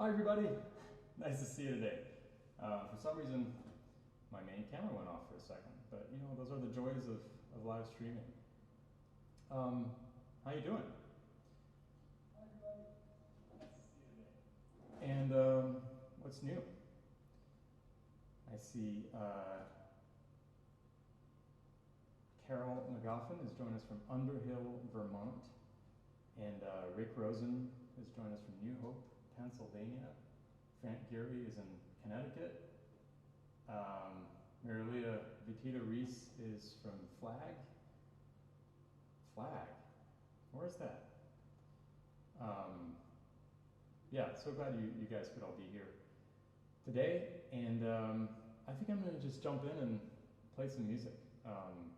Hi everybody, nice to see you today. For some reason, my main camera went off for a second, but you know, those are the joys of live streaming. How you doing? Hi everybody, nice to see you today. And what's new? I see Carol McGoffin has joined us from Underhill, Vermont, and Rick Rosen has joined us from New Hope, Pennsylvania. Frank Geary is in Connecticut. Marilia Vitita Reese is from Flag. Where's that? Yeah, so glad you guys could all be here today. And I think I'm going to just jump in and play some music. I'm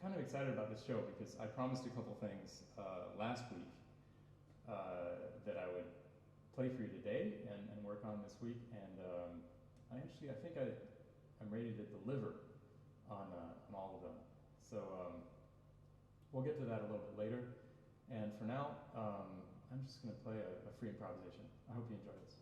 kind of excited about this show because I promised a couple things last week that I would play for you today and work on this week, and I think I'm ready to deliver on all of them. So we'll get to that a little bit later, and for now I'm just going to play a free improvisation. I hope you enjoy this.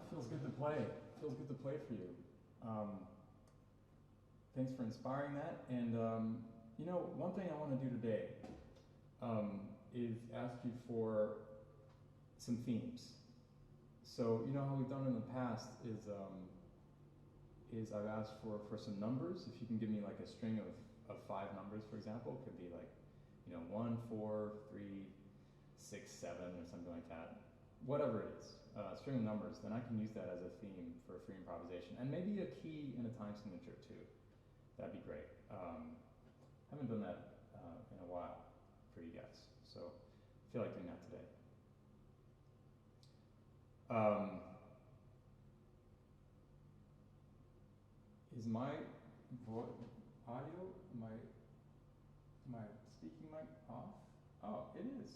Feels good to play. Feels good to play for you. Thanks for inspiring that. And you know, one thing I want to do today is ask you for some themes. So you know how we've done in the past is I've asked for some numbers. If you can give me like a string of 5 numbers, for example, it could be like, you know, 1, 4, 3, 6, 7, or something like that. Whatever it is, string of numbers, then I can use that as a theme for free improvisation. And maybe a key and a time signature too. That'd be great. Haven't done that in a while for you guys, so I feel like doing that today. Is my audio, my speaking mic off? Oh, it is.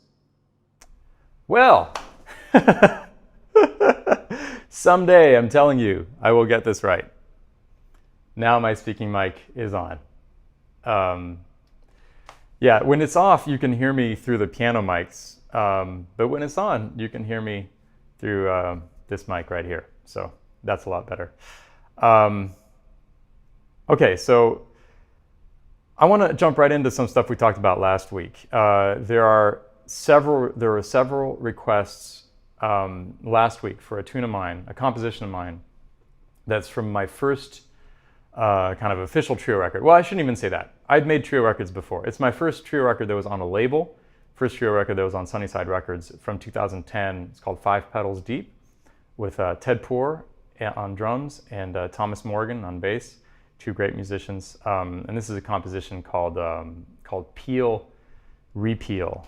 Well, someday, I'm telling you, I will get this right. Now my speaking mic is on. Yeah, when it's off, you can hear me through the piano mics, but when it's on, you can hear me through this mic right here. So that's a lot better. Okay, so I want to jump right into some stuff we talked about last week. There were several requests last week for a tune of mine, a composition of mine, that's from my first kind of official trio record. Well, I shouldn't even say that. I'd made trio records before. It's my first trio record that was on a label, first trio record that was on Sunnyside Records from 2010. It's called 5 Petals Deep, with Tepfer on drums and Thomas Morgan on bass, 2 great musicians. And this is a composition called Repeal.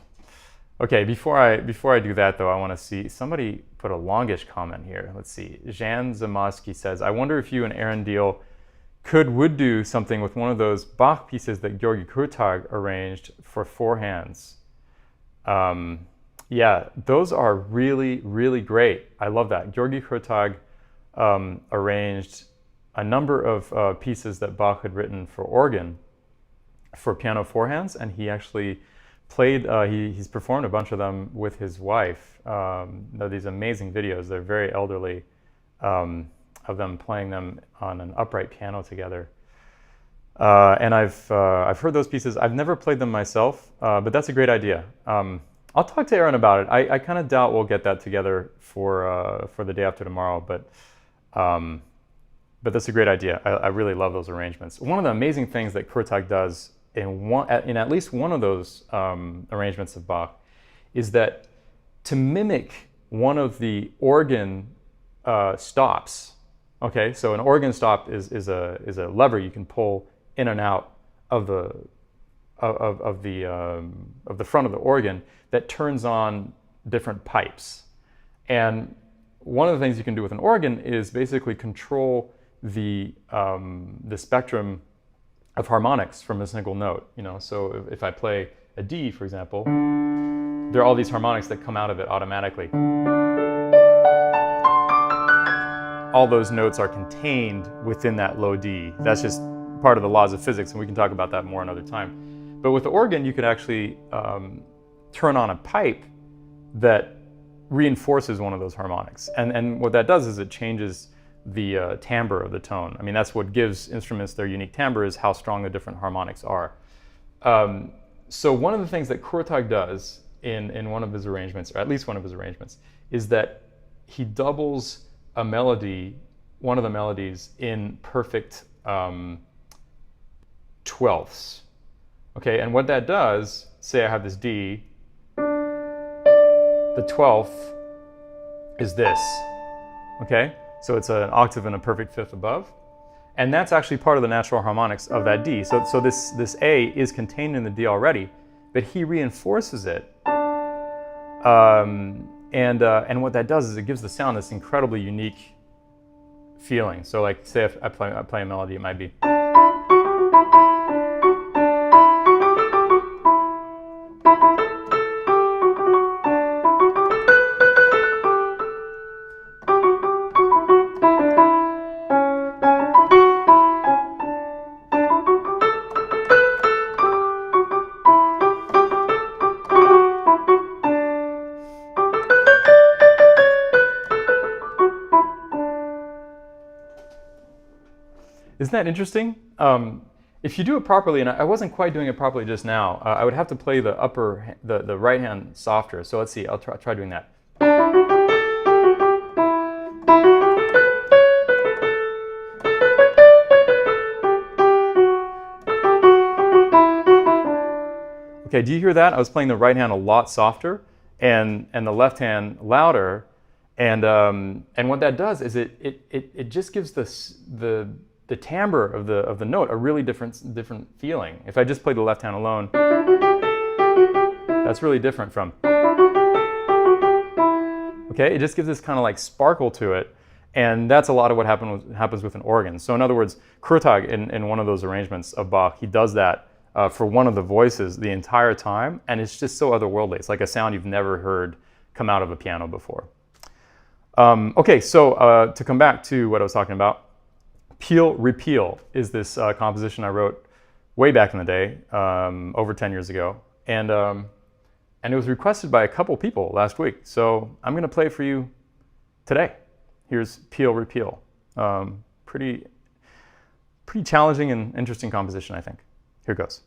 Okay, before I do that though, I want to see, somebody put a longish comment here. Let's see. Jan Zamoski says, I wonder if you and Aaron Deal would do something with one of those Bach pieces that György Kurtág arranged for 4 hands. Yeah, those are really, really great. I love that. György Kurtág arranged a number of pieces that Bach had written for organ for piano 4 hands, and he actually played, he's performed a bunch of them with his wife. They're these amazing videos. They're very elderly, of them playing them on an upright piano together. And I've heard those pieces. I've never played them myself, but that's a great idea. I'll talk to Aaron about it. I kind of doubt we'll get that together for the day after tomorrow, but that's a great idea. I really love those arrangements. One of the amazing things that Kurtág does in at least one of those arrangements of Bach is that to mimic one of the organ stops. Okay, so an organ stop is a lever you can pull in and out of the front of the organ that turns on different pipes. And one of the things you can do with an organ is basically control the spectrum of harmonics from a single note. You know, so if I play a D, for example, there are all these harmonics that come out of it automatically. All those notes are contained within that low D. That's just part of the laws of physics, and we can talk about that more another time. But with the organ, you could actually turn on a pipe that reinforces one of those harmonics. And what that does is it changes the timbre of the tone. I mean, that's what gives instruments their unique timbre, is how strong the different harmonics are. So one of the things that Kurtág does in one of his arrangements, or at least one of his arrangements, is that he doubles a melody, one of the melodies, in perfect 12ths. Okay, and what that does, say I have this D, the 12th is this. Okay, so it's an octave and a perfect 5th above, and that's actually part of the natural harmonics of that D. So this A is contained in the D already, but he reinforces it. And what that does is it gives the sound this incredibly unique feeling. So like, say if I play a melody, it might be. Isn't that interesting? If you do it properly, and I wasn't quite doing it properly just now, I would have to play the the right hand softer. So let's see, I'll try doing that. Okay, do you hear that? I was playing the right hand a lot softer and the left hand louder, and what that does is it just gives the timbre of the note a really different feeling. If I just play the left hand alone, that's really different from. Okay, it just gives this kind of like sparkle to it, and that's a lot of what happens with an organ. So in other words, Kurtag in one of those arrangements of Bach, he does that for one of the voices the entire time, and it's just so otherworldly. It's like a sound you've never heard come out of a piano before. Okay, so to come back to what I was talking about, Repeal is this composition I wrote way back in the day, over 10 years ago, and it was requested by a couple people last week. So I'm going to play for you today. Here's Repeal. Pretty challenging and interesting composition, I think. Here goes.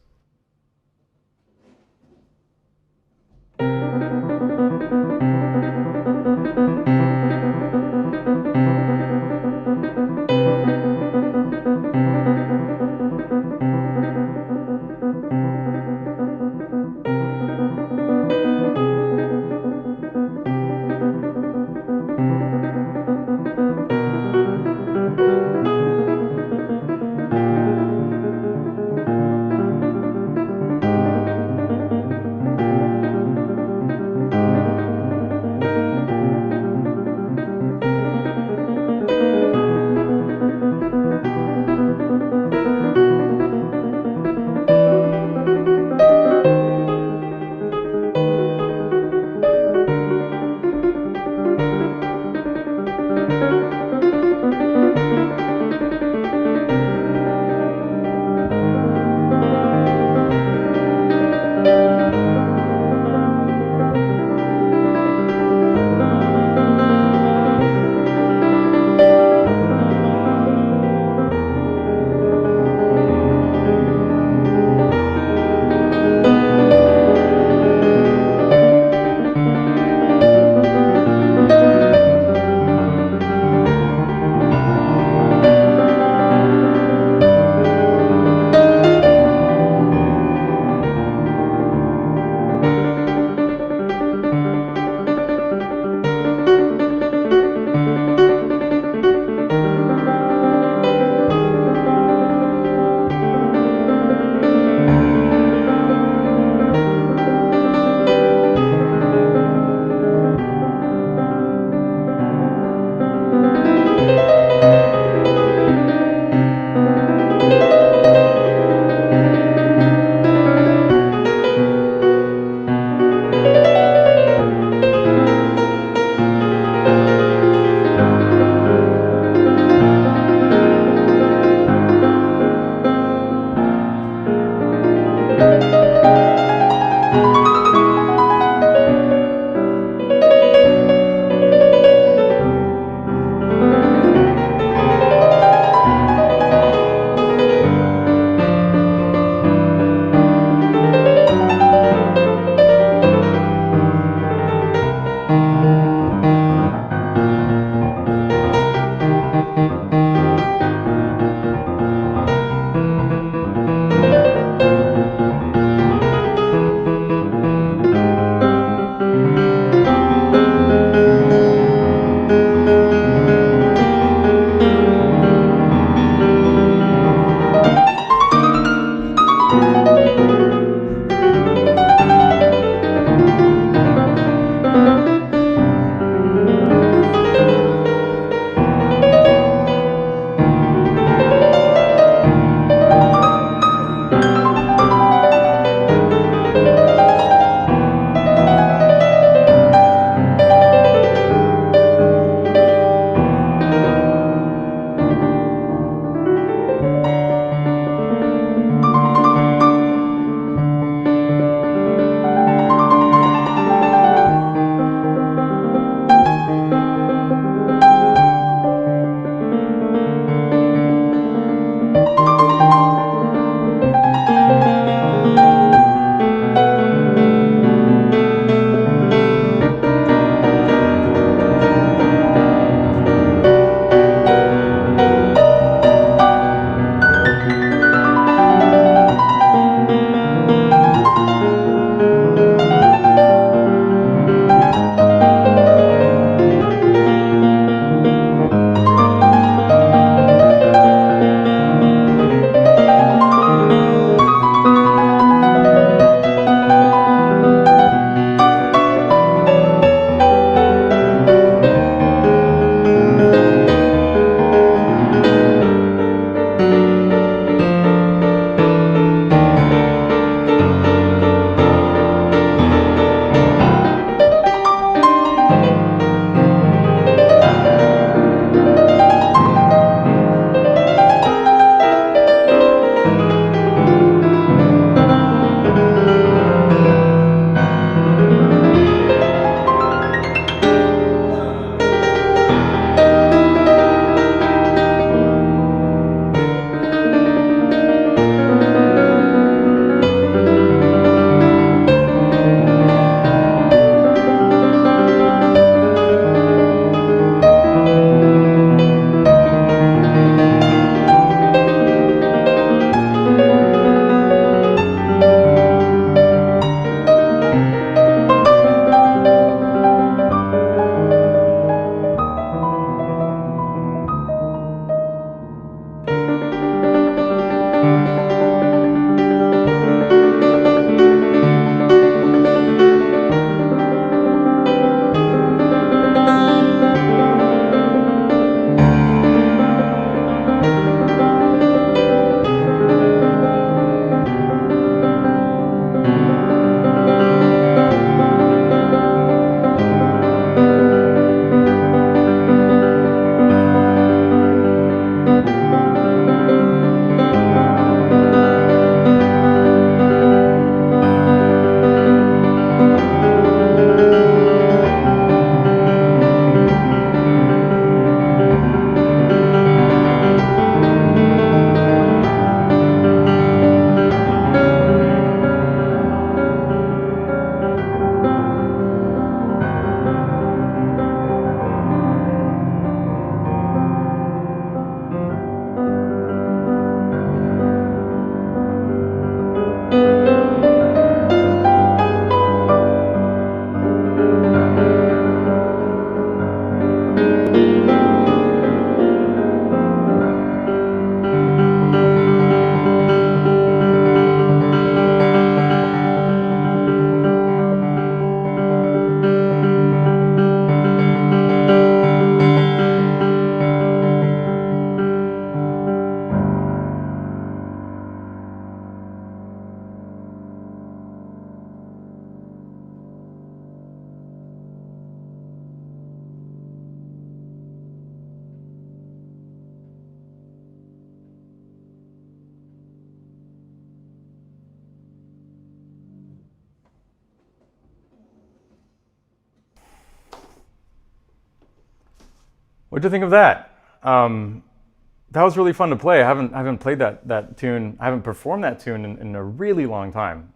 What'd you think of that? That was really fun to play. I haven't played that tune. I haven't performed that tune in a really long time.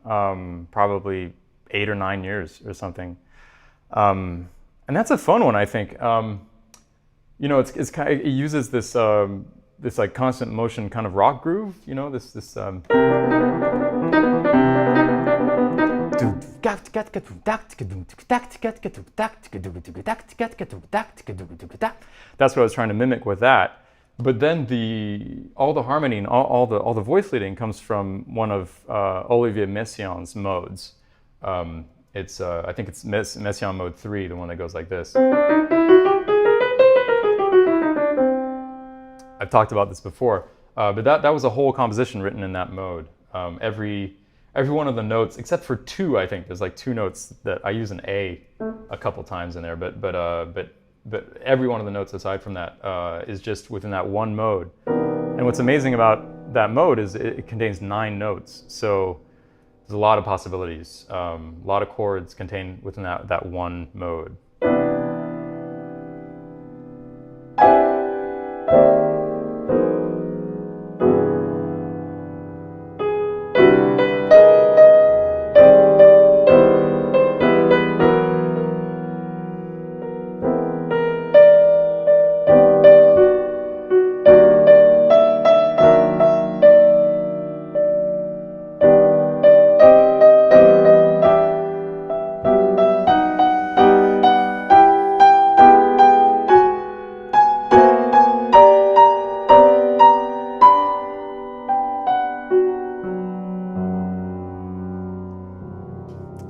Probably 8 or 9 years or something. And that's a fun one, I think. You know, it's kind of, it uses this this like constant motion kind of rock groove. You know, this that's what I was trying to mimic with that. But then all the harmony and all the voice leading comes from one of Olivier Messiaen's modes. It's I think it's Messiaen mode 3, the one that goes like this. I've talked about this before, but that was a whole composition written in that mode. Every one of the notes, except for 2, I think there's like 2 notes that I use an A a couple times in there, but every one of the notes aside from that is just within that one mode. And what's amazing about that mode is it contains 9 notes, so there's a lot of possibilities, a lot of chords contained within that one mode.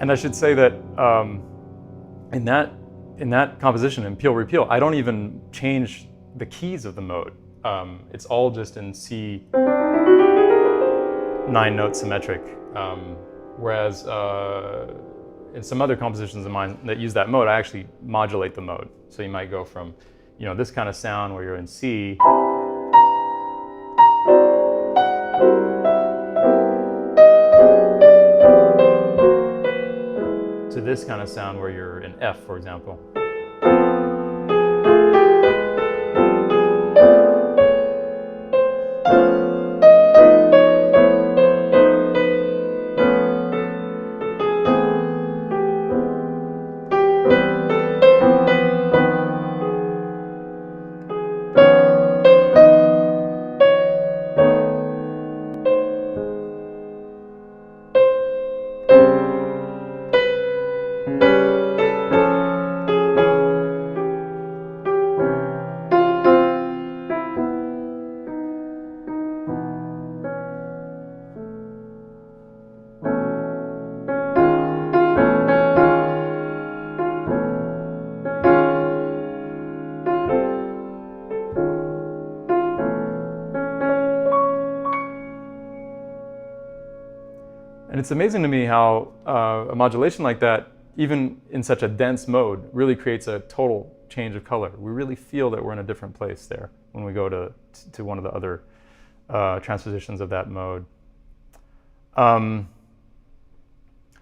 And I should say that in that composition, in Peel Repeal, I don't even change the keys of the mode. It's all just in C 9-note symmetric. Whereas in some other compositions of mine that use that mode, I actually modulate the mode. So you might go from, you know, this kind of sound where you're in C to this kind of sound where you're in F, for example. And it's amazing to me how a modulation like that, even in such a dense mode, really creates a total change of color. We really feel that we're in a different place there when we go to one of the other transpositions of that mode.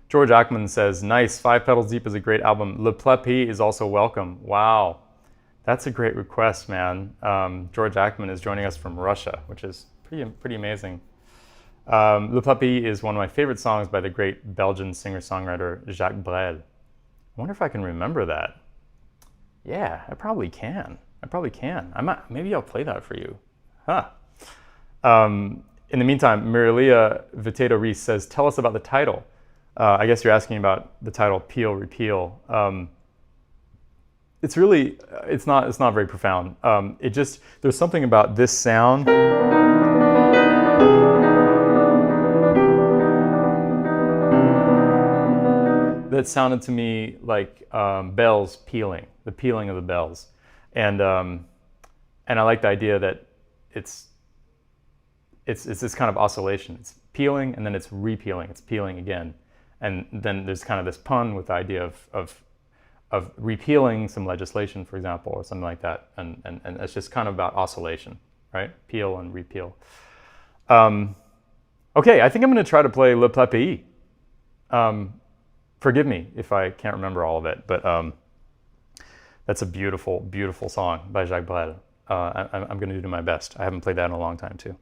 George Ackman says, nice, 5 Petals Deep is a great album. Le Preppy is also welcome. Wow, that's a great request, man. George Ackman is joining us from Russia, which is pretty amazing. Le Preppy is one of my favorite songs by the great Belgian singer-songwriter Jacques Brel. I wonder if I can remember that. Yeah, I probably can. Maybe I'll play that for you. Huh. In the meantime, Mirilia Viteto Reese says, tell us about the title. I guess you're asking about the title Peel Repeal. It's not very profound. There's something about this sound that sounded to me like bells pealing, the pealing of the bells, and I like the idea that it's this kind of oscillation. It's pealing and then it's repealing. It's pealing again, and then there's kind of this pun with the idea of repealing some legislation, for example, or something like that, and it's just kind of about oscillation, right? Peel and repeal. Okay, I think I'm going to try to play Le Preppy. Forgive me if I can't remember all of it, but That's a beautiful, beautiful song by Jacques Brel. I'm going to do my best. I haven't played that in a long time, too.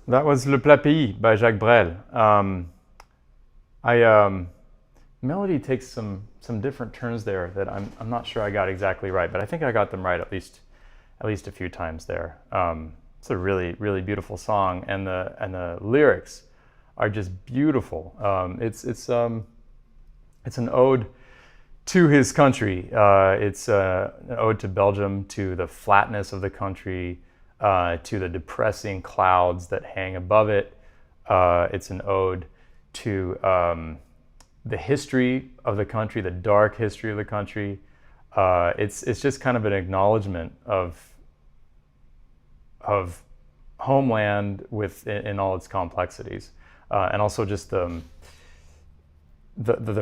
That was Le Preppy by Jacques Brel. Melody takes some different turns there that I'm not sure I got exactly right, but I think I got them right at least a few times there. It's a really, really beautiful song, and the lyrics are just beautiful. It's an ode to his country. It's an ode to Belgium, to the flatness of the country, to the depressing clouds that hang above it. It's an ode to the history of the country, the dark history of the country. It's just kind of an acknowledgement of homeland in all its complexities, and also just the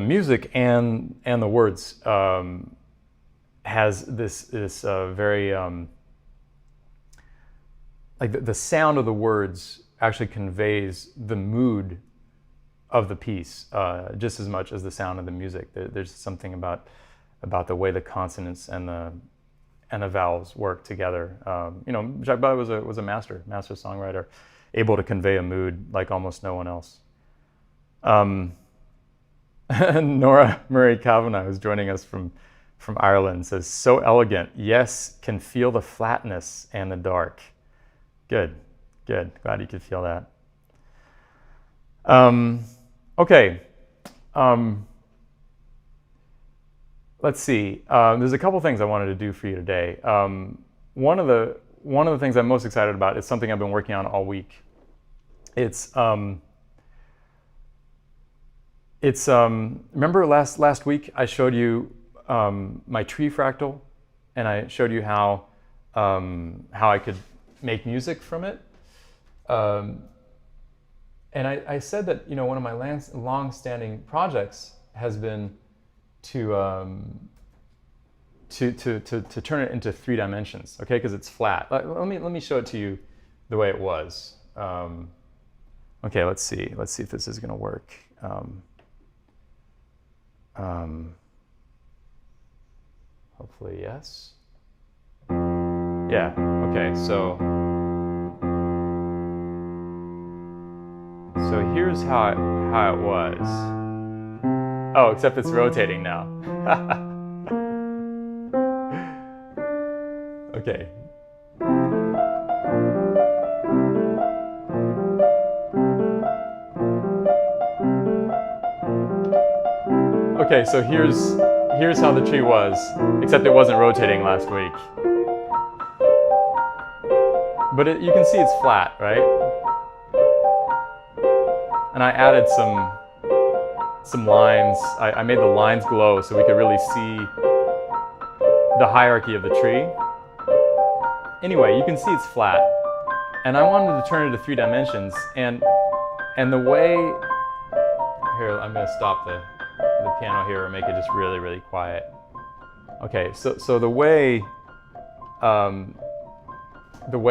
music and the words has this very like the sound of the words actually conveys the mood of the piece just as much as the sound of the music. There's something about the way the consonants and the vowels work together. Jacques Brel was a master songwriter, able to convey a mood like almost no one else. Nora Murray Kavanagh, who's joining us from Ireland, says, "So elegant. Yes, can feel the flatness and the dark." Good. Glad you could feel that. Okay. Let's see. There's a couple things I wanted to do for you today. One of the things I'm most excited about is something I've been working on all week. It's remember last week I showed you my tree fractal, and I showed you how I could make music from it. And I said that one of my long-standing projects has been to turn it into 3 dimensions, okay? Because it's flat. Let me show it to you the way it was. Okay, let's see if this is going to work. Hopefully, yes. Yeah. Okay. So here's how it was. Oh, except it's rotating now. Okay. Okay, so here's how the tree was, except it wasn't rotating last week. But you can see it's flat, right? And I added some lines. I made the lines glow so we could really see the hierarchy of the tree. Anyway, you can see it's flat. And I wanted to turn it to 3 dimensions. And the way... Here, I'm going to stop the piano here and make it just really, really quiet. Okay, so the way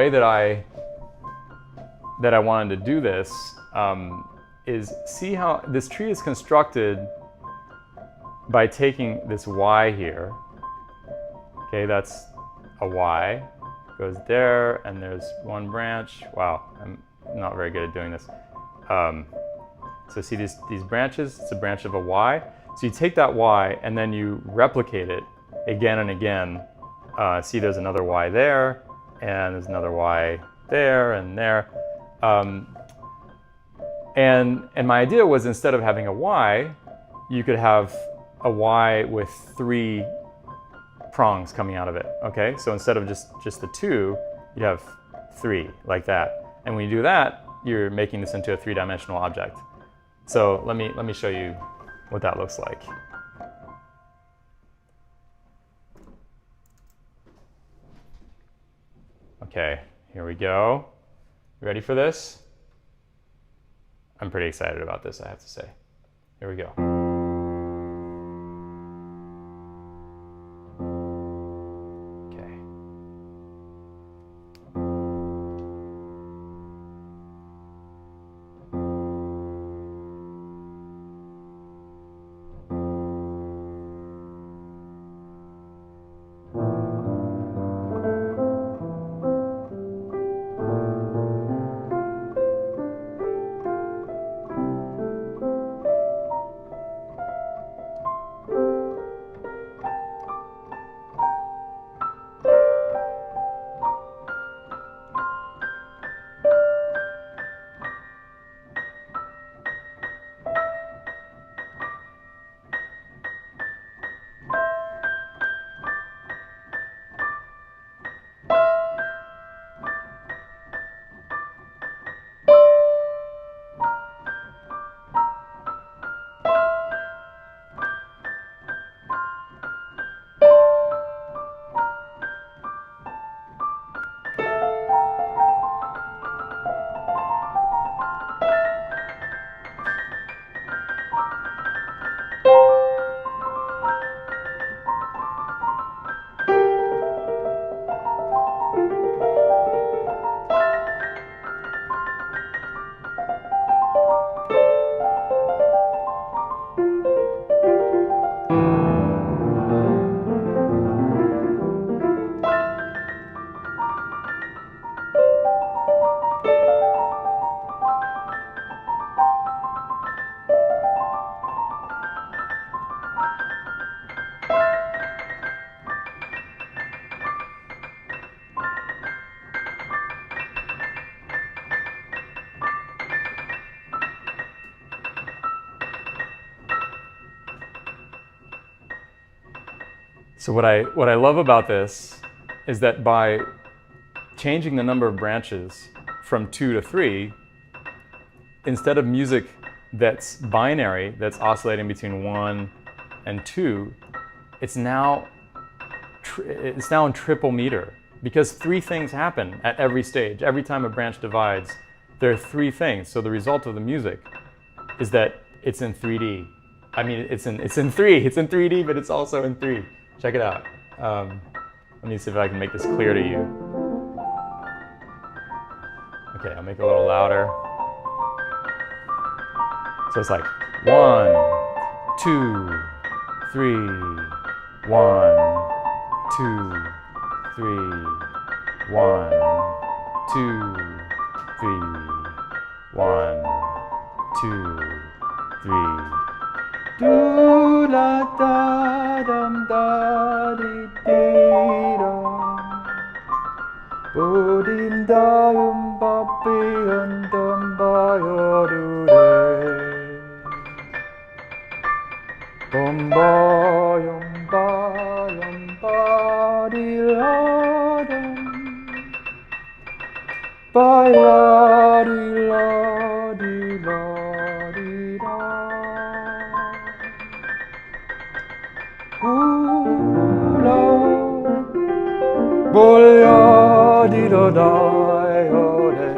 that I wanted to do this is see how this tree is constructed by taking this Y here. Okay, that's a Y. Goes there, and there's one branch. Wow, I'm not very good at doing this. So see these branches? It's a branch of a Y. So you take that Y and then you replicate it again and again. See, there's another Y there, and there's another Y there and there. And my idea was, instead of having a Y, you could have a Y with 3 prongs coming out of it. Okay, so instead of just the 2, you have 3 like that. And when you do that, you're making this into a 3-dimensional object. So let me show you what that looks like. Okay, here we go. You ready for this? I'm pretty excited about this, I have to say. Here we go. So what I love about this is that by changing the number of branches from 2 to 3, instead of music that's binary, that's oscillating between 1 and 2, it's now in triple meter, because 3 things happen at every stage. Every time a branch divides, there are 3 things. So the result of the music is that it's in 3D. I mean, it's in 3D, but it's also in 3. Check it out. Let me see if I can make this clear to you. Okay, I'll make it a little louder. So it's like 1, 2, 3, 1, 2, 3, 1, 2, 3, 1, 2, 3. Do la da dum da di di dum. Bo dim da yum ba bi yum dum ba yo do de. Bum ba yum ba di la dum. Ba la di la di la di da. Boya di da da yo de.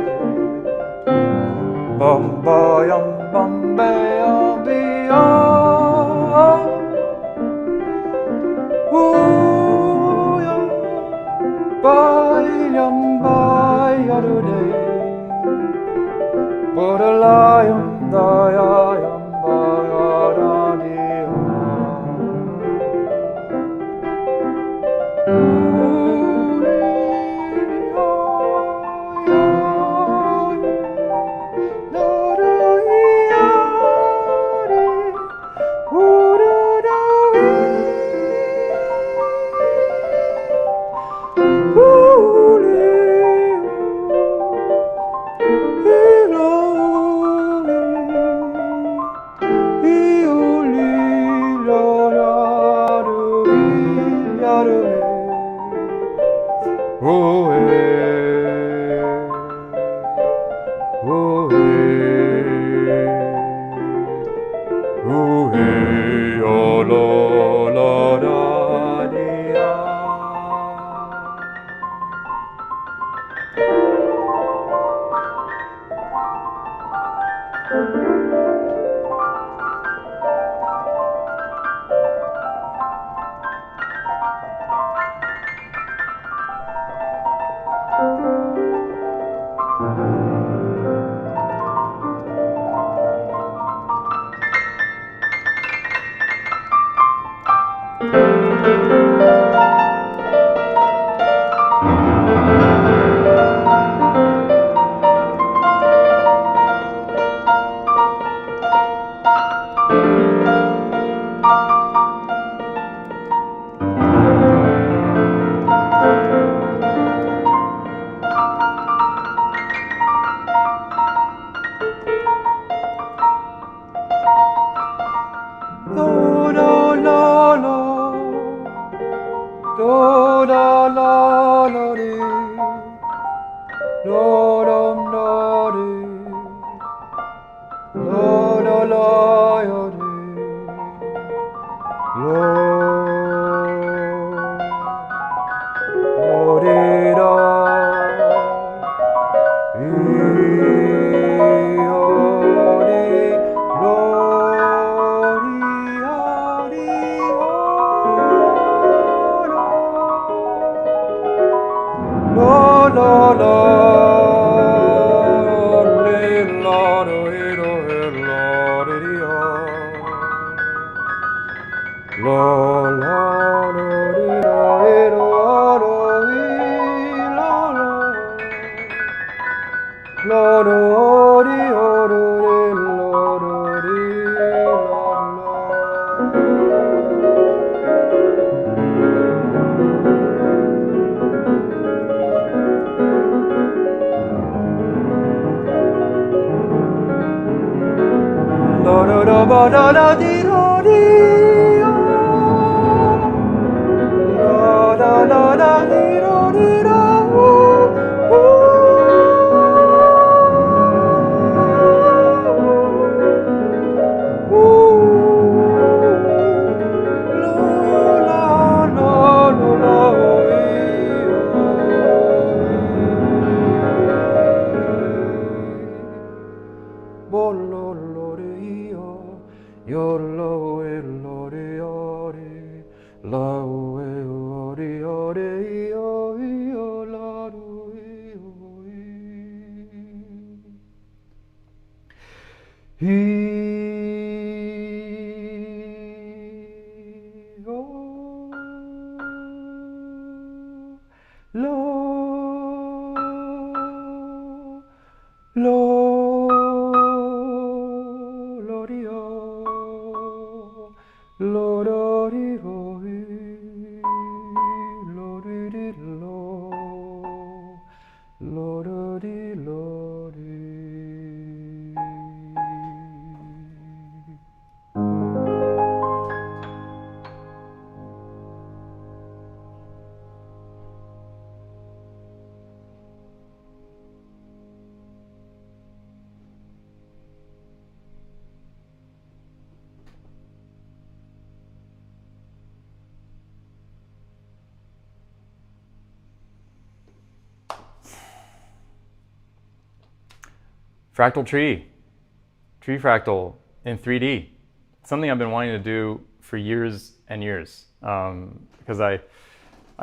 Bum ba yum bum ba yum bi yum. Ooh yum ba yum ba ya do de. Bo da la yum da ya yum ba ya da di Fractal tree fractal in 3D. Something I've been wanting to do for years and years, because I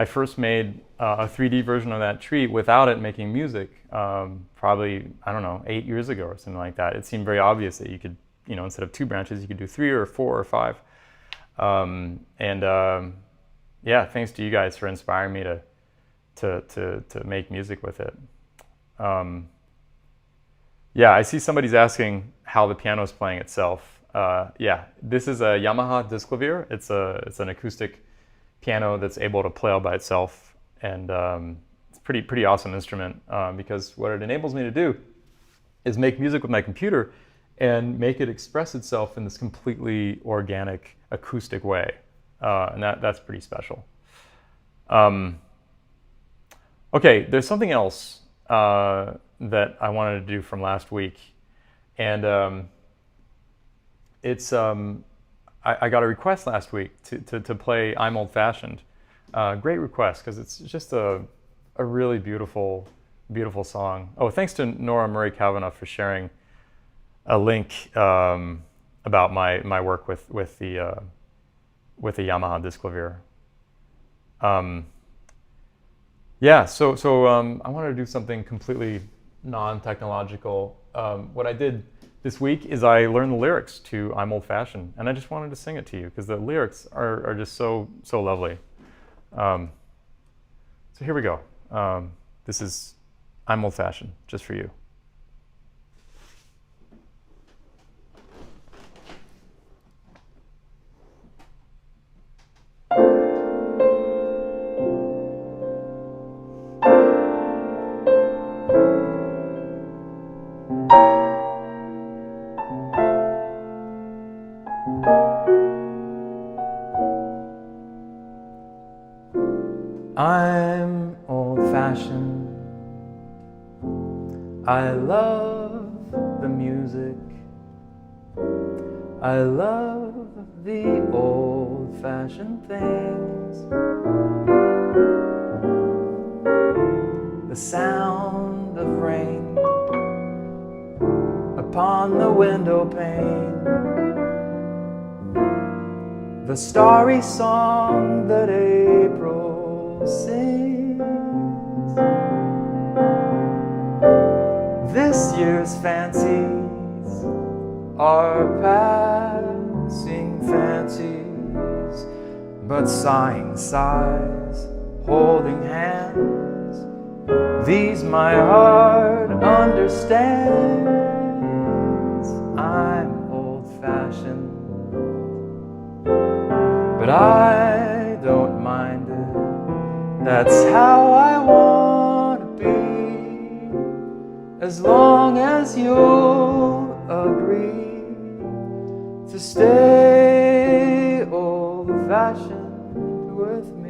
first made a 3D version of that tree without it making music, probably, I don't know, 8 years ago or something like that. It seemed very obvious that you could, instead of 2 branches, you could do 3 or 4 or 5. Yeah, thanks to you guys for inspiring me to make music with it. Yeah, I see somebody's asking how the piano is playing itself. Yeah, this is a Yamaha Disklavier. It's an acoustic piano that's able to play all by itself, and it's a pretty awesome instrument, because what it enables me to do is make music with my computer and make it express itself in this completely organic acoustic way, and that's pretty special. Okay, there's something else that I wanted to do from last week, and it's I got a request last week to play I'm Old Fashioned. Great request, because it's just a really beautiful song. Oh, thanks to Nora Murray Kavanaugh for sharing a link about my work with the Yamaha Disklavier. Yeah, so I wanted to do something completely non-technological. What I did this week is I learned the lyrics to I'm Old Fashioned, and I just wanted to sing it to you because the lyrics are just so lovely. So here we go. This is I'm Old Fashioned, just for you. I'm old-fashioned. I love the music. I love the old-fashioned things. The sound of rain upon the window pane. The starry song that April sings. This year's fancies are passing fancies, but sighing sighs, holding hands, these my heart understands. I'm old-fashioned, but I don't mind it. That's how I want to be, as long as you'll agree to stay old-fashioned with me.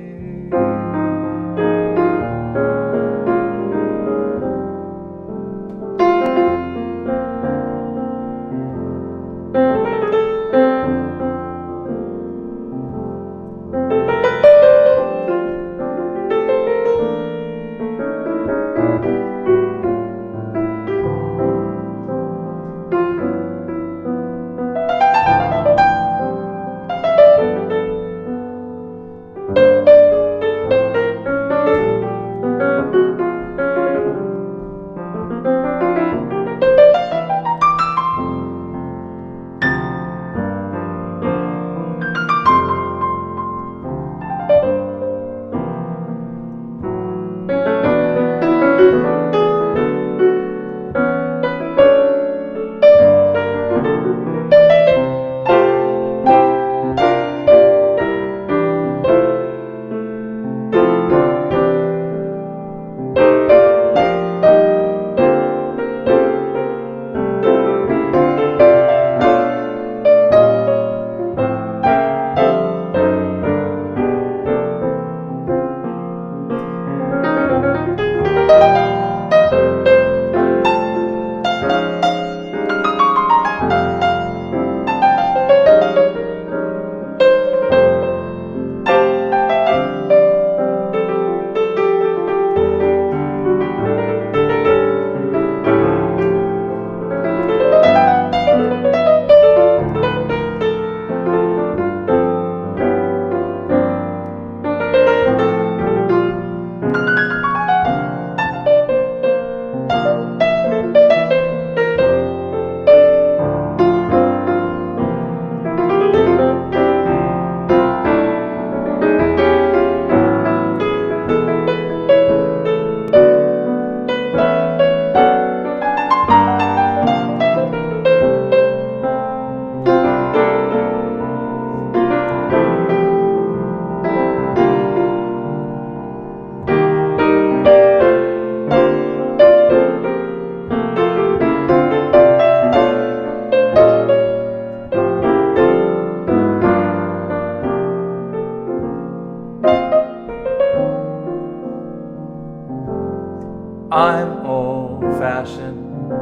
I'm old-fashioned.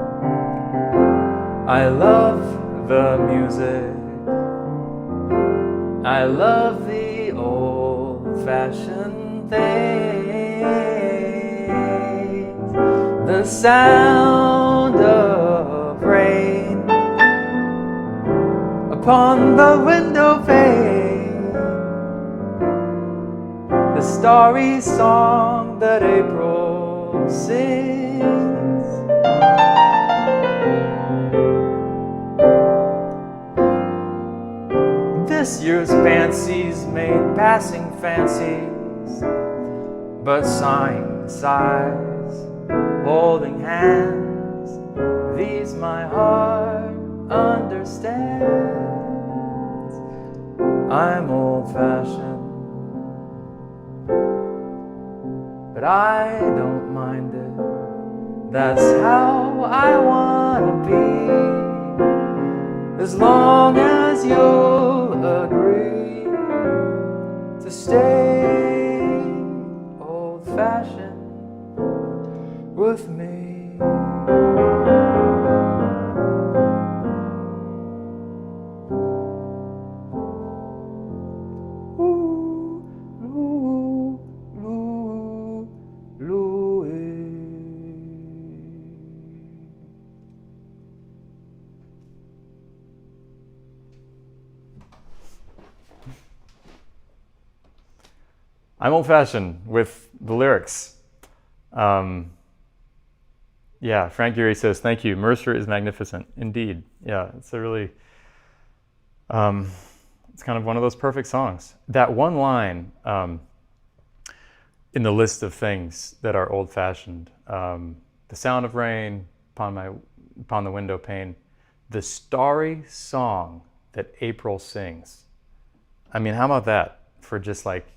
I love the music. I love the old-fashioned things. The sound of rain upon the window pane. The starry song that April sings. This year's fancies made passing fancies, but sighing sighs, holding hands, these my heart understands. I'm old-fashioned, but I don't mind it. That's how I wanna be, as long as you'll agree to stay old-fashioned with me. I'm old-fashioned with the lyrics. Yeah, Frank Geary says, thank you. Mercer is magnificent. Indeed. Yeah, it's a really, it's kind of one of those perfect songs. That one line in the list of things that are old-fashioned, the sound of rain upon the window pane, the starry song that April sings. I mean, how about that for just like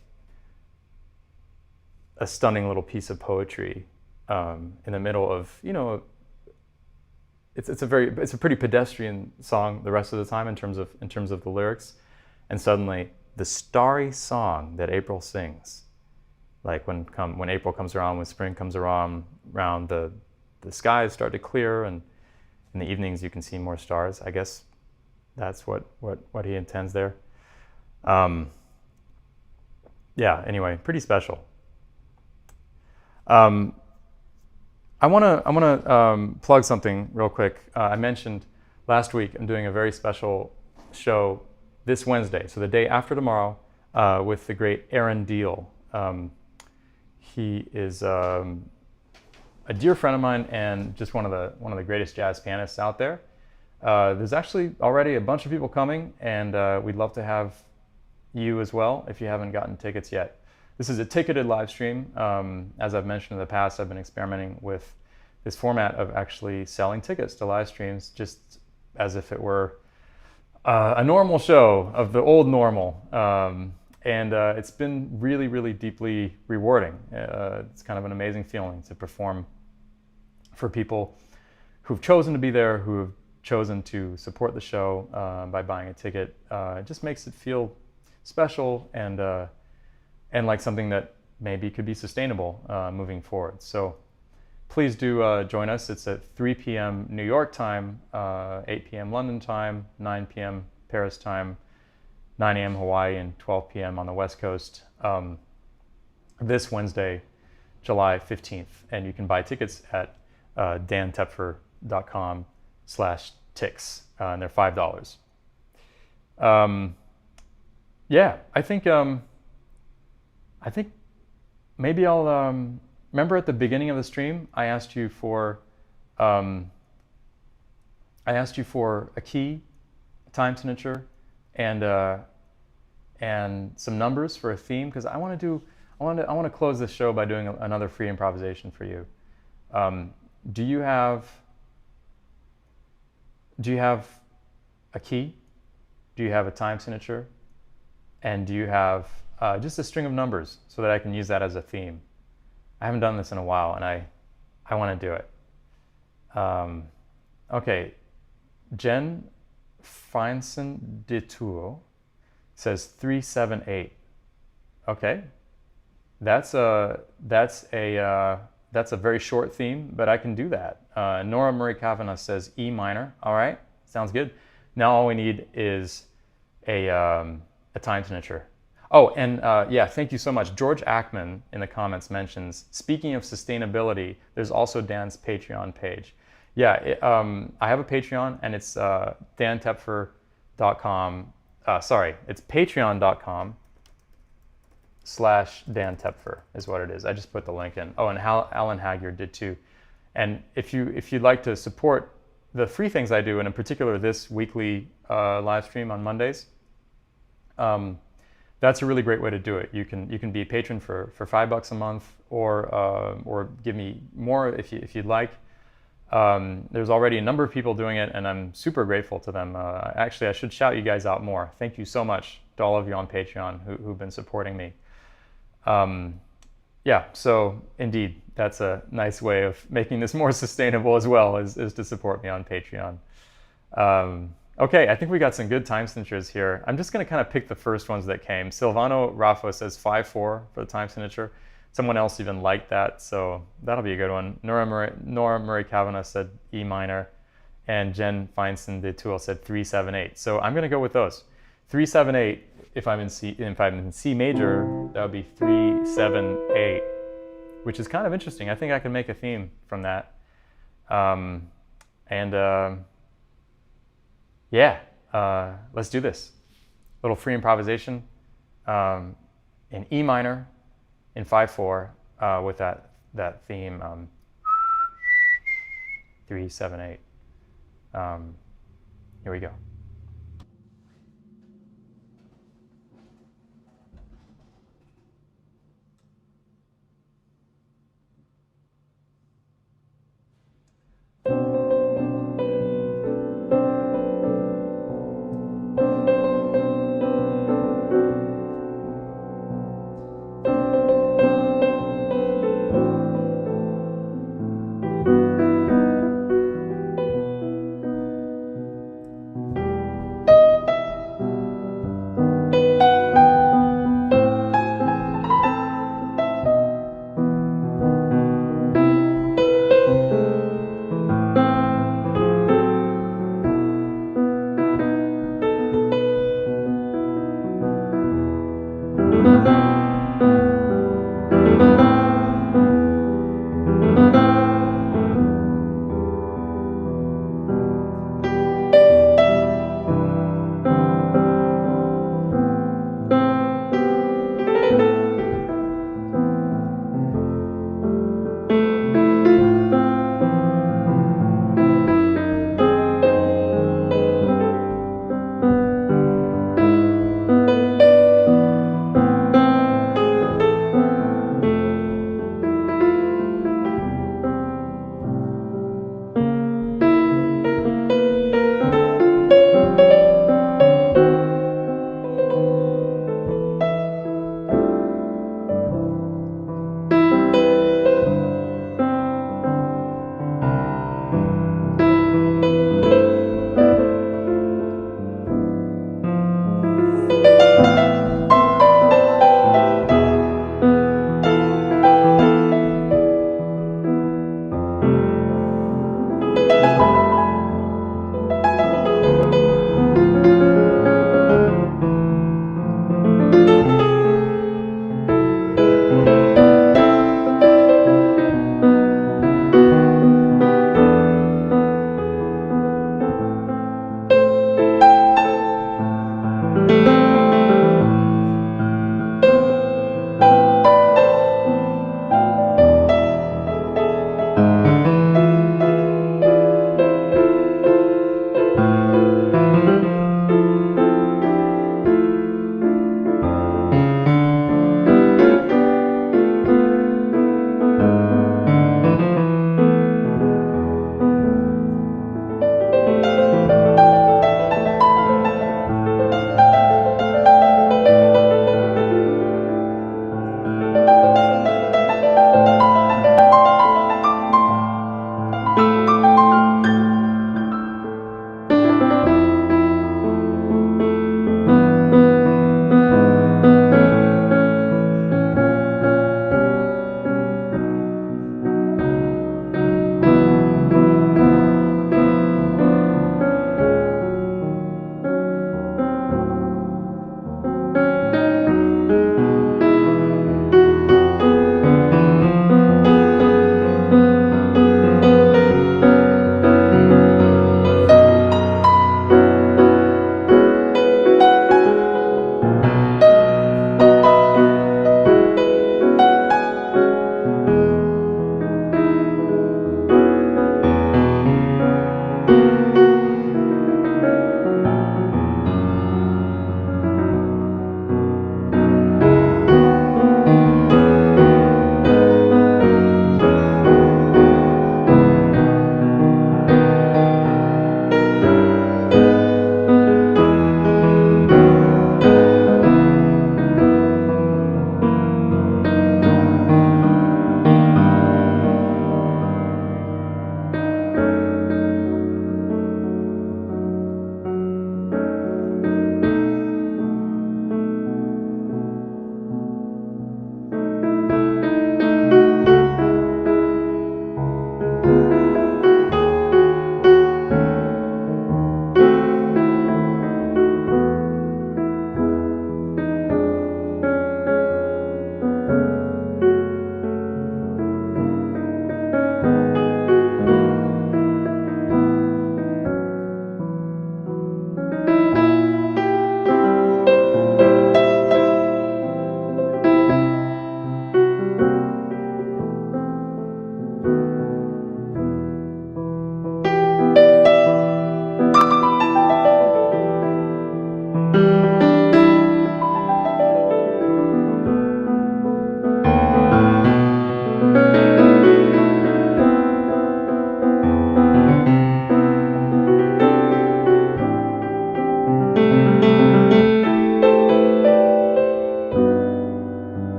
a stunning little piece of poetry in the middle of, you know, it's a pretty pedestrian song the rest of the time in terms of the lyrics, and suddenly the starry song that April sings, like when April comes around, when spring comes around the skies start to clear, and in the evenings you can see more stars. I guess that's what he intends there. Yeah. Anyway, pretty special. I want to plug something real quick. I mentioned last week I'm doing a very special show this Wednesday, so the day after tomorrow, with the great Aaron Deal. He is a dear friend of mine and just one of the greatest jazz pianists out there. There's actually already a bunch of people coming, and we'd love to have you as well if you haven't gotten tickets yet. This is a ticketed live stream. As I've mentioned in the past, I've been experimenting with this format of actually selling tickets to live streams, just as if it were a normal show of the old normal. And it's been really, really deeply rewarding. It's kind of an amazing feeling to perform for people who've chosen to be there, who've chosen to support the show by buying a ticket. It just makes it feel special and like something that maybe could be sustainable moving forward. So please do join us. It's at 3 p.m. New York time, 8 p.m. London time, 9 p.m. Paris time, 9 a.m. Hawaii, and 12 p.m. on the West Coast this Wednesday, July 15th. And you can buy tickets at dantepfer.com/tix, and they're $5. Yeah, I think maybe I'll remember at the beginning of the stream I asked you for a key, a time signature, and some numbers for a theme, because I want to close this show by doing another free improvisation for you. Do you have a key? Do you have a time signature? And do you have just a string of numbers so that I can use that as a theme? I haven't done this in a while, and I want to do it. Okay, Jen Feinson de Tour says 378. Okay, that's a That's a very short theme, but I can do that. Nora Murray Kavanagh says E minor. All right, sounds good. Now all we need is a time signature. Oh, and yeah, thank you so much. George Ackman in the comments mentions, speaking of sustainability, there's also Dan's Patreon page. Yeah, I have a Patreon, and it's dantepfer.com. Sorry, it's patreon.com/Dan Tepfer is what it is. I just put the link in. Oh, and Alan Hagyard did too. And if you'd like to support the free things I do, and in particular this weekly live stream on Mondays, that's a really great way to do it. You can be a patron for $5 a month, or give me more if you'd like. There's already a number of people doing it, and I'm super grateful to them. Actually, I should shout you guys out more. Thank you so much to all of you on Patreon who've been supporting me. Yeah, so indeed, that's a nice way of making this more sustainable as well, is to support me on Patreon. Okay, I think we got some good time signatures here. I'm just going to kind of pick the first ones that came. Silvano Raffo says 5-4 for the time signature. Someone else even liked that, so that'll be a good one. Nora Murray Kavanagh said E minor, and Jen Feinstein de Toul said 3-7-8. So I'm going to go with those. 3-7-8. If I'm in C major, that would be 3-7-8, which is kind of interesting. I think I can make a theme from that. Yeah, let's do this. Little free improvisation in E minor, in 5-4, with that theme, 3-7-8. Here we go.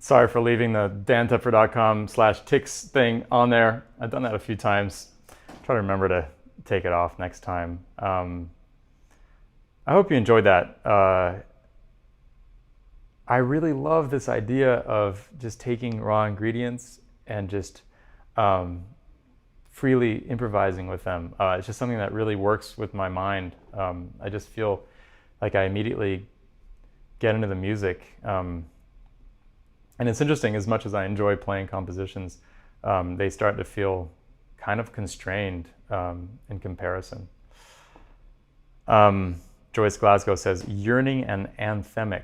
Sorry for leaving the dantepfer.com/ticks thing on there. I've done that a few times. Try to remember to take it off next time. I hope you enjoyed that. I really love this idea of just taking raw ingredients and just freely improvising with them. It's just something that really works with my mind. I just feel like I immediately get into the music. And it's interesting, as much as I enjoy playing compositions, they start to feel kind of constrained in comparison. Joyce Glasgow says, yearning and anthemic.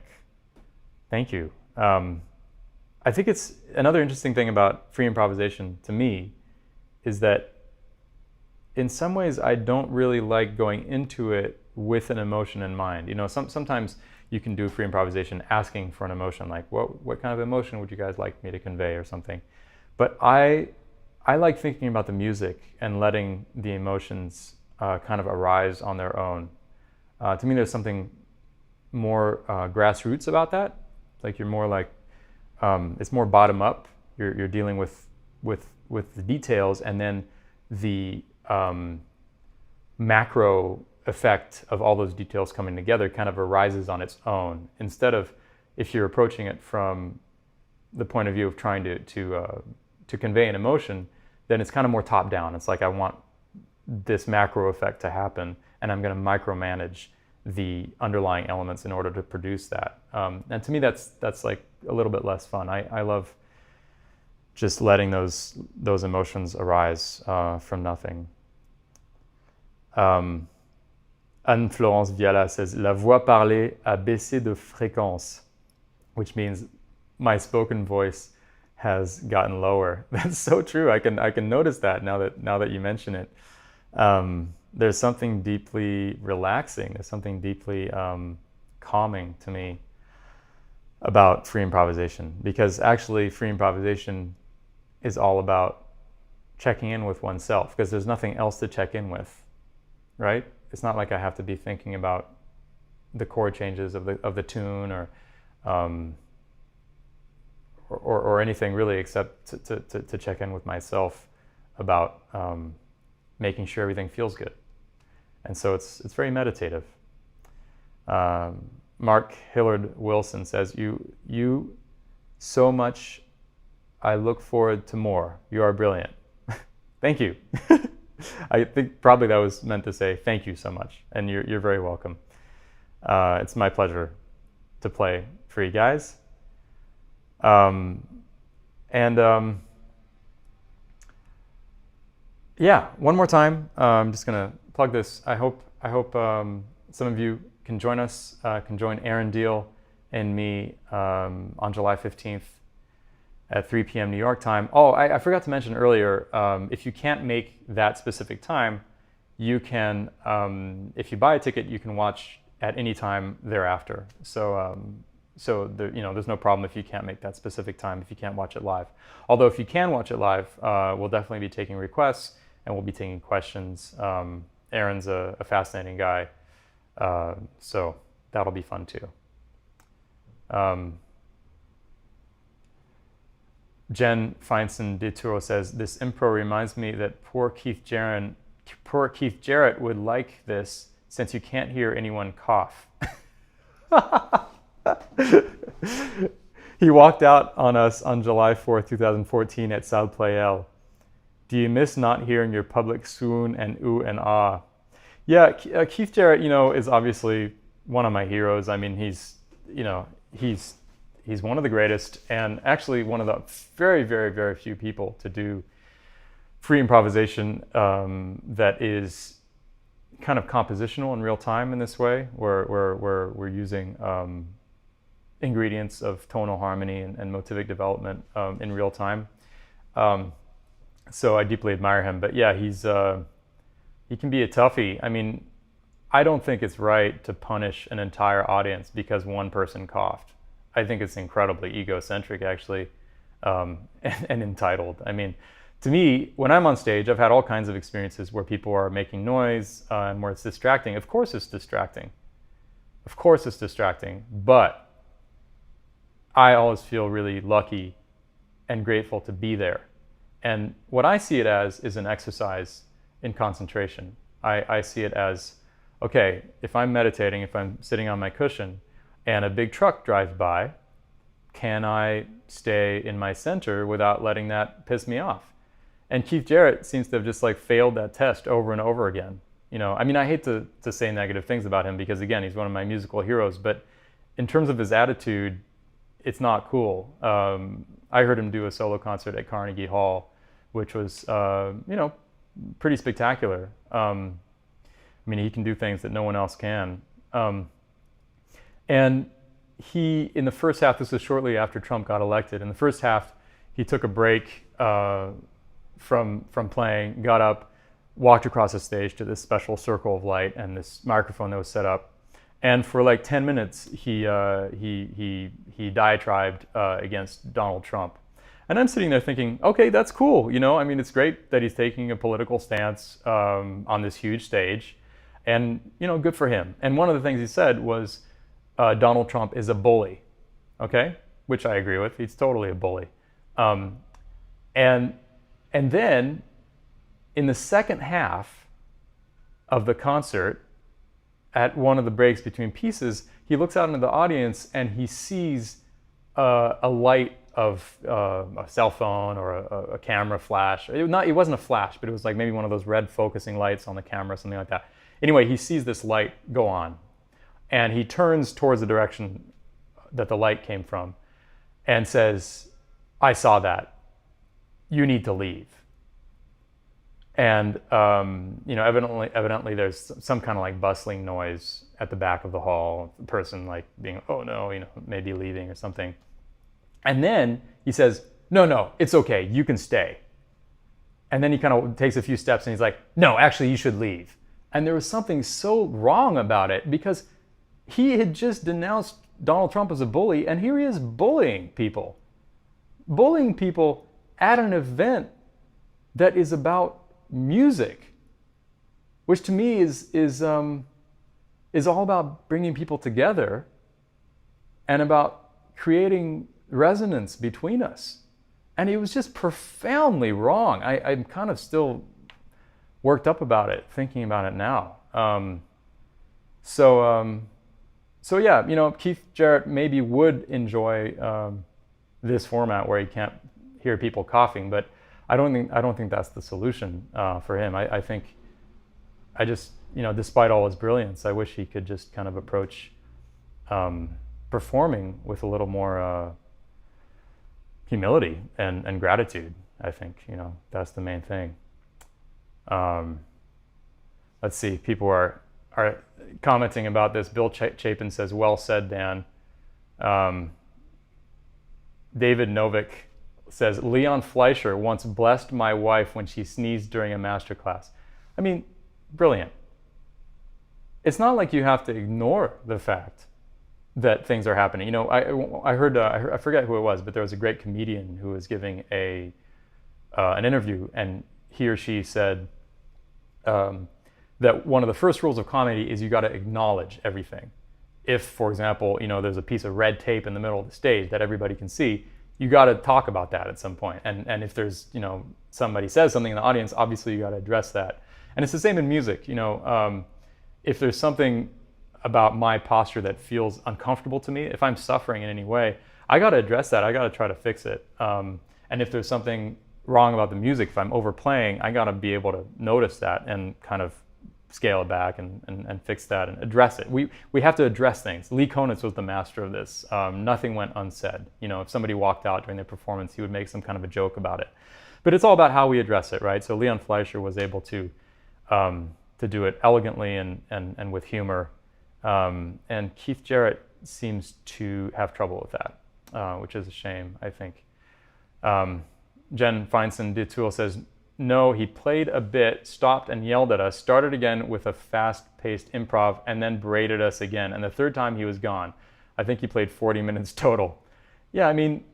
Thank you. I think it's another interesting thing about free improvisation to me is that in some ways I don't really like going into it with an emotion in mind. You know, sometimes you can do free improvisation asking for an emotion, like what kind of emotion would you guys like me to convey or something. But I like thinking about the music and letting the emotions kind of arise on their own. To me, there's something more grassroots about that. Like you're more like, it's more bottom up. You're dealing with the details, and then the macro effect of all those details coming together kind of arises on its own. Instead of, if you're approaching it from the point of view of trying to convey an emotion, then it's kind of more top down. It's like, I want this macro effect to happen, and I'm going to micromanage the underlying elements in order to produce that. And to me, that's like a little bit less fun. I love just letting those emotions arise from nothing. Anne-Florence Viala says, la voix parlée a baissé de fréquence, which means my spoken voice has gotten lower. That's so true. I can notice that now that you mention it. There's something deeply relaxing. There's something deeply calming to me about free improvisation, because actually free improvisation is all about checking in with oneself, because there's nothing else to check in with, right? It's not like I have to be thinking about the chord changes of the tune or anything really, except to check in with myself about making sure everything feels good. And so it's very meditative. Mark Hillard Wilson says, you so much, I look forward to more. You are brilliant. Thank you. I think probably that was meant to say thank you so much, and you're very welcome. It's my pleasure to play for you guys. Yeah, one more time, I'm just gonna plug this. I hope some of you can join us, can join Aaron Deal and me on July 15th at 3 p.m. New York time. Oh, I forgot to mention earlier, if you can't make that specific time, you can, if you buy a ticket, you can watch at any time thereafter. So there's no problem if you can't make that specific time, if you can't watch it live. Although if you can watch it live, we'll definitely be taking requests and we'll be taking questions. Aaron's a fascinating guy, so that'll be fun too. Jen Feinstein Deturo says, this impro reminds me that poor Keith Jarrett would like this, since you can't hear anyone cough. He walked out on us on July 4th, 2014 at Salle Playel. Do you miss not hearing your public swoon and ooh and ah? Yeah, Keith Jarrett, is obviously one of my heroes. I mean, he's one of the greatest, and actually one of the very, very, very few people to do free improvisation that is kind of compositional in real time in this way, where we're using ingredients of tonal harmony and motivic development in real time. So I deeply admire him. But yeah, he can be a toughie. I mean, I don't think it's right to punish an entire audience because one person coughed. I think it's incredibly egocentric, actually, and entitled. I mean, to me, when I'm on stage, I've had all kinds of experiences where people are making noise and where it's distracting. Of course it's distracting. Of course it's distracting. But I always feel really lucky and grateful to be there. And what I see it as is an exercise in concentration. I see it as, okay, if I'm meditating, if I'm sitting on my cushion and a big truck drives by, can I stay in my center without letting that piss me off? And Keith Jarrett seems to have just like failed that test over and over again. You know, I mean, I hate to say negative things about him because, again, he's one of my musical heroes, but in terms of his attitude, it's not cool. I heard him do a solo concert at Carnegie Hall, which was, you know, pretty spectacular. I mean, he can do things that no one else can. And he, in the first half, this was shortly after Trump got elected, in the first half, he took a break from playing, got up, walked across the stage to this special circle of light and this microphone that was set up. And for like 10 minutes, he diatribed against Donald Trump. And I'm sitting there thinking, okay, that's cool. You know, I mean, it's great that he's taking a political stance on this huge stage, and, you know, good for him. And one of the things he said was, Donald Trump is a bully, okay? Which I agree with. He's totally a bully. And then in the second half of the concert, at one of the breaks between pieces, he looks out into the audience and he sees a light of a cell phone or a camera flash. It wasn't a flash, but it was like maybe one of those red focusing lights on the camera, something like that. Anyway, he sees this light go on, and he turns towards the direction that the light came from and says, I saw that. You need to leave. And you know, evidently there's some kind of like bustling noise at the back of the hall, the person like being, oh no, you know, maybe leaving or something. And then he says, no, it's okay, you can stay. And then he kind of takes a few steps and he's like, no, actually you should leave. And there was something so wrong about it because he had just denounced Donald Trump as a bully, and here he is bullying people at an event that is about music, which to me is all about bringing people together and about creating resonance between us. And it was just profoundly wrong. I'm kind of still worked up about it, thinking about it now. So yeah, you know, Keith Jarrett maybe would enjoy this format where he can't hear people coughing, but I don't think that's the solution for him. I think, you know, despite all his brilliance, I wish he could just kind of approach performing with a little more humility and gratitude. I think, you know, that's the main thing. Let's see, people are commenting about this. Bill Chapin says, well said, Dan. David Novick says, Leon Fleischer once blessed my wife when she sneezed during a master class. I mean, brilliant. It's not like you have to ignore the fact that things are happening. You know, I heard, I forget who it was, but there was a great comedian who was giving an interview, and he or she said that one of the first rules of comedy is you got to acknowledge everything. If, for example, you know, there's a piece of red tape in the middle of the stage that everybody can see, you got to talk about that at some point. And if there's, you know, somebody says something in the audience, obviously you got to address that. And it's the same in music. You know, if there's something about my posture that feels uncomfortable to me, if I'm suffering in any way, I got to address that. I got to try to fix it. And if there's something wrong about the music, if I'm overplaying, I got to be able to notice that and kind of scale it back and fix that and address it. We have to address things. Lee Konitz was the master of this. Nothing went unsaid. You know, if somebody walked out during their performance, he would make some kind of a joke about it. But it's all about how we address it, right? So Leon Fleischer was able to do it elegantly and with humor. And Keith Jarrett seems to have trouble with that, which is a shame, I think. Jen Feinstein de Toul says, no, he played a bit, stopped and yelled at us, started again with a fast-paced improv, and then berated us again. And the third time he was gone. I think he played 40 minutes total. Yeah, I mean,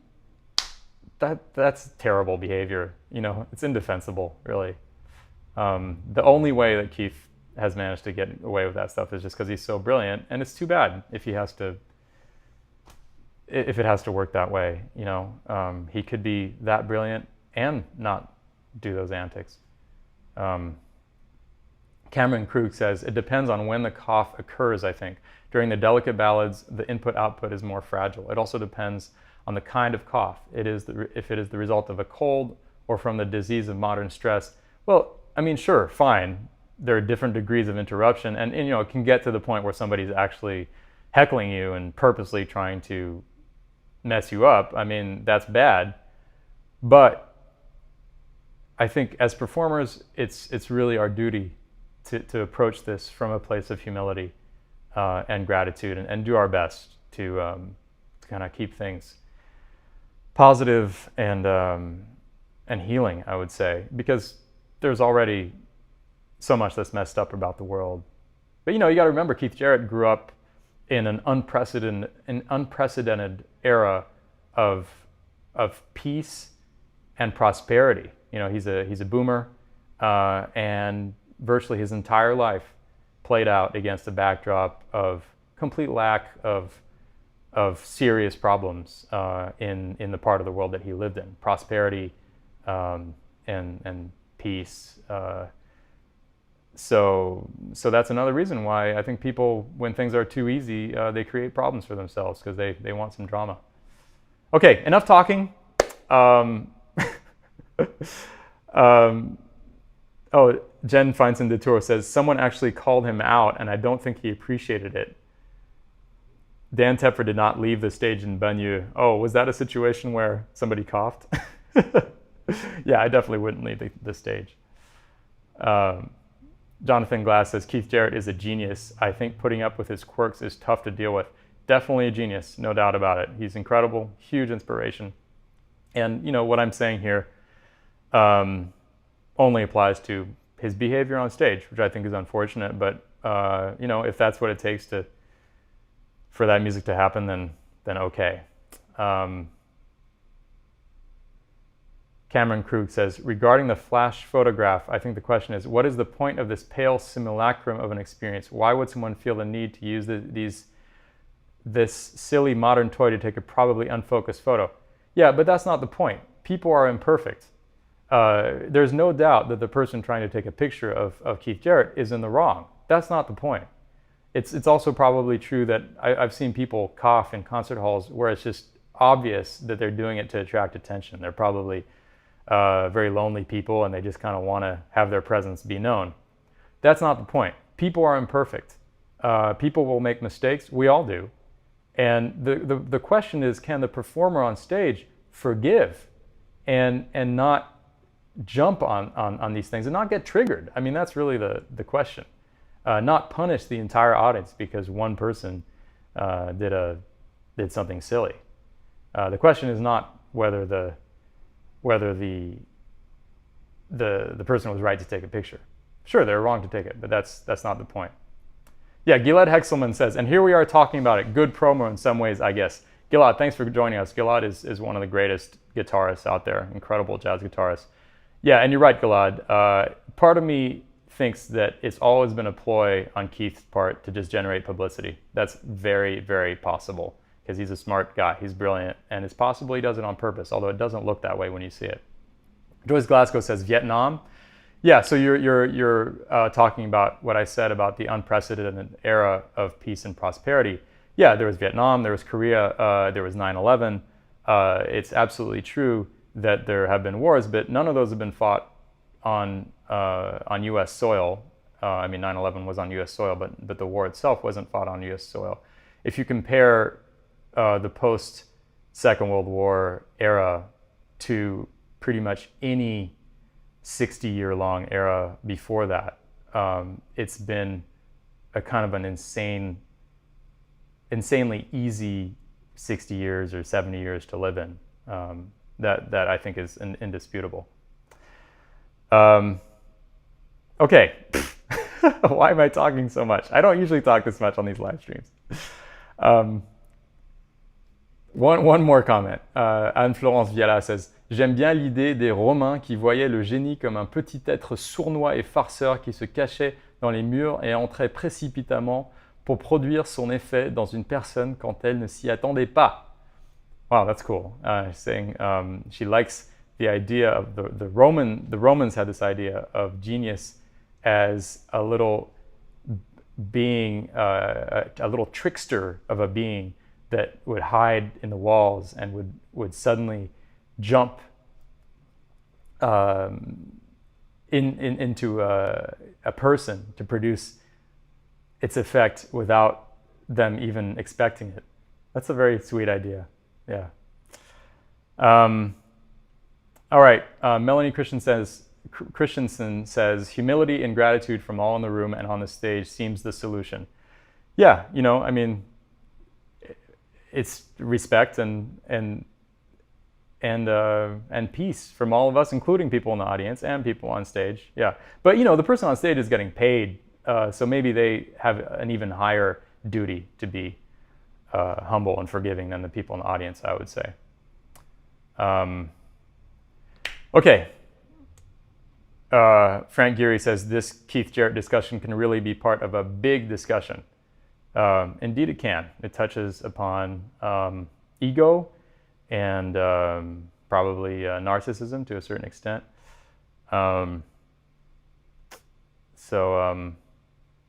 that's terrible behavior. You know, it's indefensible, really. The only way that Keith has managed to get away with that stuff is just because he's so brilliant, and it's too bad if he has to if it has to work that way, you know, he could be that brilliant and not do those antics. Cameron Krug says, it depends on when the cough occurs, I think. During the delicate ballads, the input-output is more fragile. It also depends on the kind of cough. If it is the result of a cold or from the disease of modern stress, well, I mean, sure, fine. There are different degrees of interruption, and you know, it can get to the point where somebody's actually heckling you and purposely trying to mess you up. I mean, that's bad. But I think as performers, it's really our duty to approach this from a place of humility and gratitude, and do our best to kind of keep things positive and healing, I would say, because there's already so much that's messed up about the world. But you know, you got to remember, Keith Jarrett grew up in an unprecedented era of peace and prosperity. You know, he's a boomer, and virtually his entire life played out against a backdrop of complete lack of serious problems in the part of the world that he lived in. Prosperity and peace. So that's another reason why I think people, when things are too easy, they create problems for themselves because they want some drama. Okay, enough talking. Jen Feinstein de Tour says, someone actually called him out and I don't think he appreciated it. Dan Tepfer did not leave the stage in Bagneux. Oh, was that a situation where somebody coughed? Yeah, I definitely wouldn't leave the stage. Jonathan Glass says, Keith Jarrett is a genius. I think putting up with his quirks is tough to deal with. Definitely a genius, no doubt about it. He's incredible, huge inspiration. And you know, what I'm saying here only applies to his behavior on stage, which I think is unfortunate. But you know, if that's what it takes for that music to happen, then okay. Cameron Krug says, regarding the flash photograph, I think the question is, what is the point of this pale simulacrum of an experience? Why would someone feel the need to use this silly modern toy to take a probably unfocused photo? Yeah, but that's not the point. People are imperfect. There's no doubt that the person trying to take a picture of Keith Jarrett is in the wrong. That's not the point. It's also probably true that I've seen people cough in concert halls where it's just obvious that they're doing it to attract attention. They're probably very lonely people and they just kind of want to have their presence be known. That's not the point. People are imperfect. People will make mistakes. We all do. And the question is, can the performer on stage forgive and not jump on these things and not get triggered? I mean, that's really the question. Not punish the entire audience because one person did something silly. The question is not whether the person was right to take a picture. Sure, they're wrong to take it, but that's not the point. Yeah, Gilad Hexelman says, and here we are talking about it. Good promo in some ways, I guess. Gilad, thanks for joining us. Gilad is one of the greatest guitarists out there, incredible jazz guitarist. Yeah, and you're right, Gilad. Part of me thinks that it's always been a ploy on Keith's part to just generate publicity. That's very, very possible because he's a smart guy. He's brilliant, and it's possible he does it on purpose, although it doesn't look that way when you see it. Joyce Glasgow says, Vietnam. Yeah, so you're talking about what I said about the unprecedented era of peace and prosperity. Yeah, there was Vietnam, there was Korea, there was 9/11. It's absolutely true that there have been wars, but none of those have been fought on U.S. soil. I mean, 9/11 was on U.S. soil, but the war itself wasn't fought on U.S. soil. If you compare the post-Second World War era to pretty much any 60-year-long era before that, it's been a kind of an insanely easy 60 years or 70 years to live in. That I think is indisputable. Okay, why am I talking so much? I don't usually talk this much on these live streams. One more comment. Anne-Florence Viala says, j'aime bien l'idée des Romains qui voyaient le génie comme un petit être sournois et farceur qui se cachait dans les murs et entrait précipitamment pour produire son effet dans une personne quand elle ne s'y attendait pas. Wow, that's cool. Saying she likes the idea of the Romans had this idea of genius as a little being, a little trickster of a being that would hide in the walls and would suddenly jump into a person to produce its effect without them even expecting it. That's a very sweet idea. Yeah. All right. Melanie Christensen says, humility and gratitude from all in the room and on the stage seems the solution. Yeah, you know, I mean, it's respect and peace from all of us, including people in the audience and people on stage. Yeah, but you know, the person on stage is getting paid, so maybe they have an even higher duty to be humble and forgiving than the people in the audience, I would say. Okay. Frank Geary says, this Keith Jarrett discussion can really be part of a big discussion. Indeed it can. It touches upon ego and probably narcissism to a certain extent.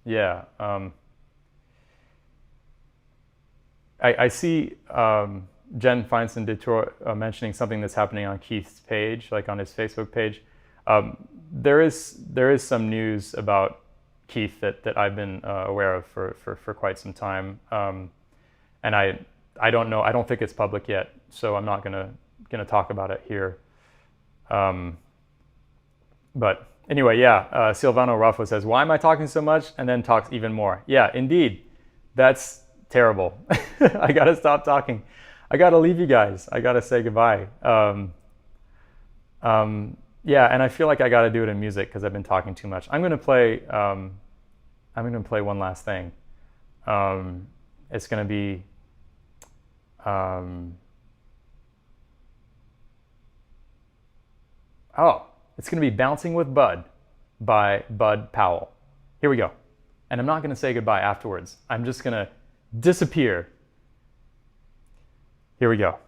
Yeah. I see Jen Feinstein Detroit mentioning something that's happening on Keith's page, like on his Facebook page. There is some news about Keith that I've been aware of for quite some time, and I don't know. I don't think it's public yet, so I'm not gonna talk about it here. But anyway, yeah. Silvano Raffo says, "Why am I talking so much?" and then talks even more. Yeah, indeed, that's terrible. I gotta stop talking. I gotta leave you guys. I gotta say goodbye. Yeah, and I feel like I gotta do it in music because I've been talking too much. I'm gonna play one last thing. It's gonna be it's gonna be "Bouncing with Bud" by Bud Powell. Here we go. And I'm not gonna say goodbye afterwards. I'm just gonna disappear. Here we go.